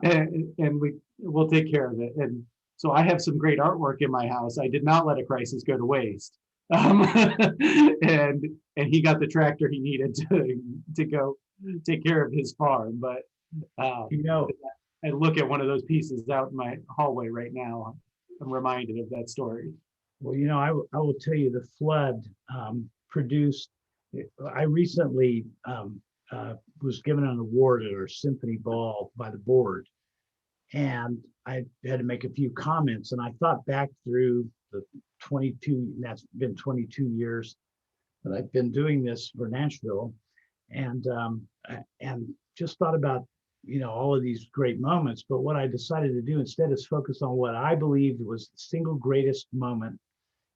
And we'll take care of it. And so I have some great artwork in my house. I did not let a crisis go to waste. And he got the tractor he needed to go take care of his farm. But you know, I look at one of those pieces out in my hallway right now. I'm reminded of that story.
Well, you know, I will tell you, the flood produced. I recently was given an award at our symphony ball by the board, and I had to make a few comments. And I thought back through the 22. That's been 22 years that I've been doing this for Nashville, and just thought about, you know, all of these great moments. But what I decided to do instead is focus on what I believed was the single greatest moment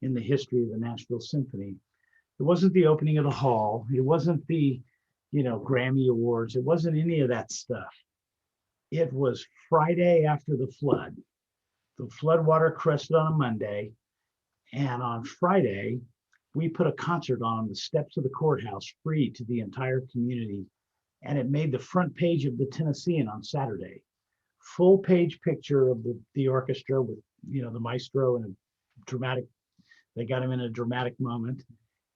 in the history of the Nashville Symphony. It wasn't the opening of the hall. It wasn't the, you know, Grammy Awards. It wasn't any of that stuff. It was Friday after the flood. The flood water crested on a Monday. And on Friday, we put a concert on the steps of the courthouse, free to the entire community. And it made the front page of the Tennessean on Saturday. Full page picture of the orchestra with, you know, the maestro and a dramatic, they got him in a dramatic moment.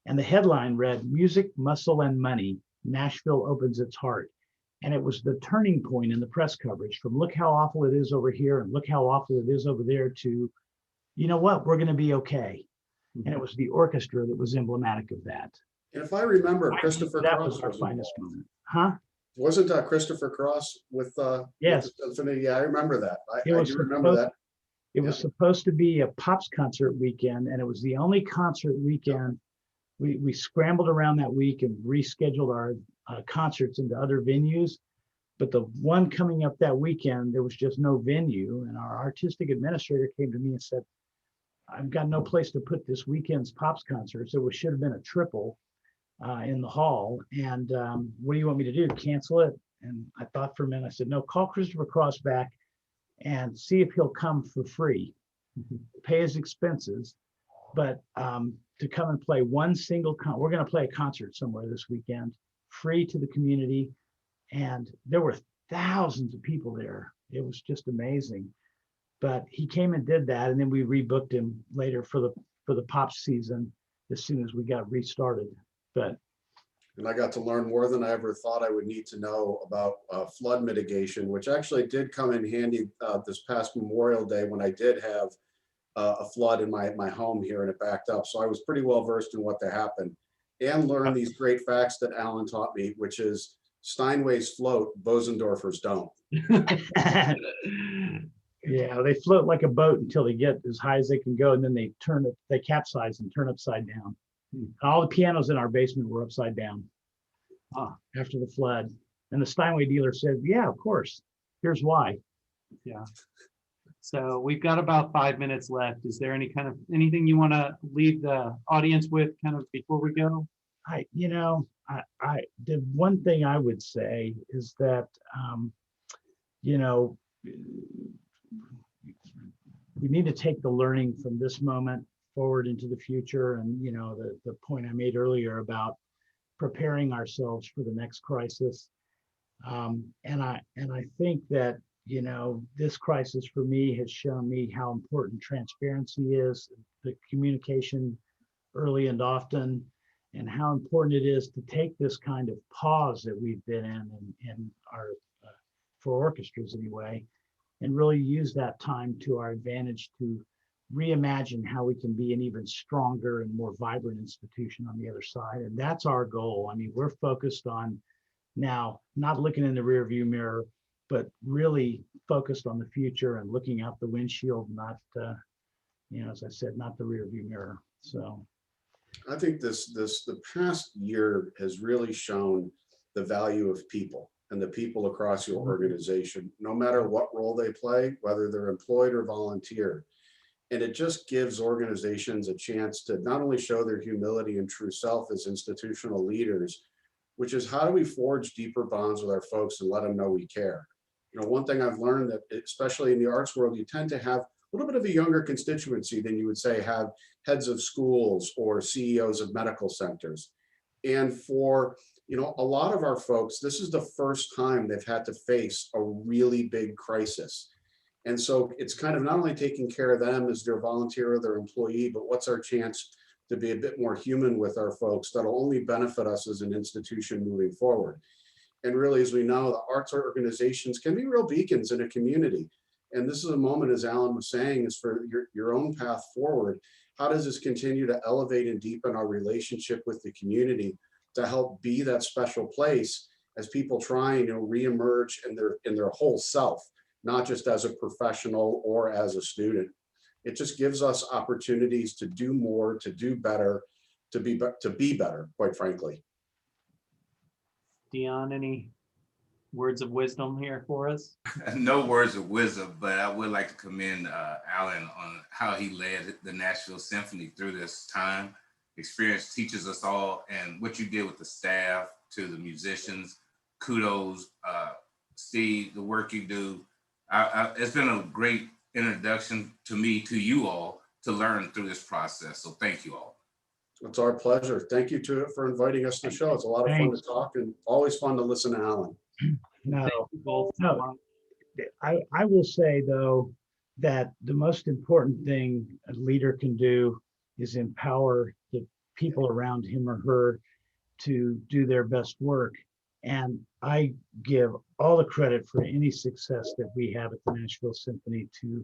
And the headline read, Music, Muscle, and Money, Nashville Opens Its Heart. And it was the turning point in the press coverage from look how awful it is over here and look how awful it is over there to, you know what, we're going to be okay. And it was the orchestra that was emblematic of that.
And if I remember, Christopher
that
Cross
was our
was
finest
involved.
moment. Huh?
Wasn't Christopher Cross with
Yes.
with the symphony? Yeah, I remember that. I
It was
do remember that.
It was supposed to be a Pops concert weekend, and it was the only concert weekend. We scrambled around that week and rescheduled our concerts into other venues. But the one coming up that weekend, there was just no venue. And our artistic administrator came to me and said, I've got no place to put this weekend's Pops concert. So it should have been a triple in the hall. And what do you want me to do? Cancel it? And I thought for a minute, I said, no, call Christopher Cross back and see if he'll come for free, pay his expenses. But to come and play one single we're going to play a concert somewhere this weekend, free to the community. And there were thousands of people there. It was just amazing. But he came and did that, and then we rebooked him later for the Pops season as soon as we got restarted.
And I got to learn more than I ever thought I would need to know about flood mitigation, which actually did come in handy this past Memorial Day when I did have a flood in my home here and it backed up. So I was pretty well versed in what to happen and learned these great facts that Alan taught me, which is Steinways float, Bosendorfers don't.
Yeah, they float like a boat until they get as high as they can go, and then they capsize and turn upside down. All the pianos in our basement were upside down after the flood. And the Steinway dealer said, yeah, of course. Here's why.
Yeah. So we've got about 5 minutes left. Is there anything you want to leave the audience with kind of before we go?
The one thing I would say is that, we need to take the learning from this moment forward into the future. And, the point I made earlier about preparing ourselves for the next crisis. And I think that, this crisis for me has shown me how important transparency is, the communication early and often, and how important it is to take this kind of pause that we've been in our, for orchestras anyway, and really use that time to our advantage to reimagine how we can be an even stronger and more vibrant institution on the other side. And that's our goal. I mean, we're focused on now, not looking in the rear view mirror, but really focused on the future and looking out the windshield, not, as I said, not the rear view mirror. So
I think the past year has really shown the value of people and the people across your organization, no matter what role they play, whether they're employed or volunteer. And it just gives organizations a chance to not only show their humility and true self as institutional leaders, which is how do we forge deeper bonds with our folks and let them know we care. One thing I've learned that, especially in the arts world, you tend to have a little bit of a younger constituency than you would say have heads of schools or CEOs of medical centers. And for a lot of our folks, this is the first time they've had to face a really big crisis. And so it's kind of not only taking care of them as their volunteer or their employee, but what's our chance to be a bit more human with our folks that'll only benefit us as an institution moving forward. And really, as we know, the arts organizations can be real beacons in a community. And this is a moment, as Alan was saying, is for your own path forward. How does this continue to elevate and deepen our relationship with the community to help be that special place as people try and reemerge in their whole self, not just as a professional or as a student. It just gives us opportunities to do more, to do better, to be better, quite frankly.
Dion, any words of wisdom here for us?
No words of wisdom, but I would like to commend Alan on how he led the Nashville Symphony through this time. Experience teaches us all, and what you did with the staff to the musicians, kudos. Steve, the work you do. It's been a great introduction to me, to you all, to learn through this process. So thank you all.
It's our pleasure. Thank you for inviting us to the show. It's a lot of fun to talk and always fun to listen to Alan.
I will say, though, that the most important thing a leader can do is empower the people around him or her to do their best work. And I give all the credit for any success that we have at the Nashville Symphony to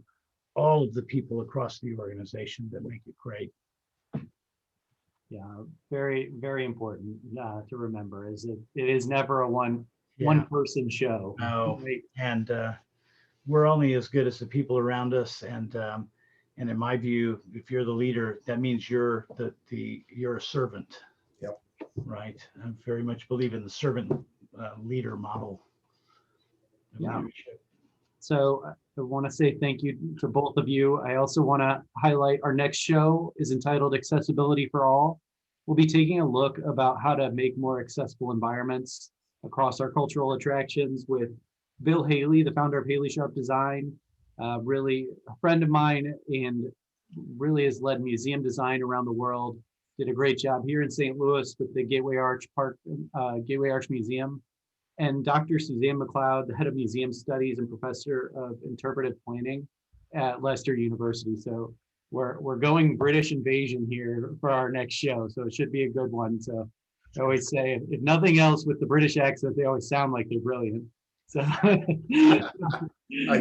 all of the people across the organization that make it great.
Yeah, very, very important to remember is it is never a one person show.
No, right? And we're only as good as the people around us. And in my view, if you're the leader, that means you're you're a servant.
Yep.
Right. I very much believe in the servant leader model of leadership.
So I want to say thank you to both of you. I also want to highlight our next show is entitled Accessibility for All. We'll be taking a look about how to make more accessible environments across our cultural attractions with Bill Haley, the founder of Haley Sharp Design, really a friend of mine and really has led museum design around the world. Did a great job here in St. Louis with the Gateway Arch Museum. And Dr. Suzanne McLeod, the head of museum studies and professor of interpretive planning at Leicester University. So we're going British invasion here for our next show. So it should be a good one. So I always say, if nothing else, with the British accent, they always sound like they're brilliant. So
I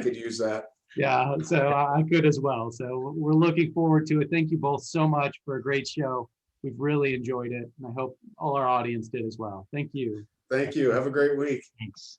could use that.
Yeah, so I could as well. So we're looking forward to it. Thank you both so much for a great show. We've really enjoyed it. And I hope all our audience did as well. Thank you.
Thank you. Have a great week.
Thanks.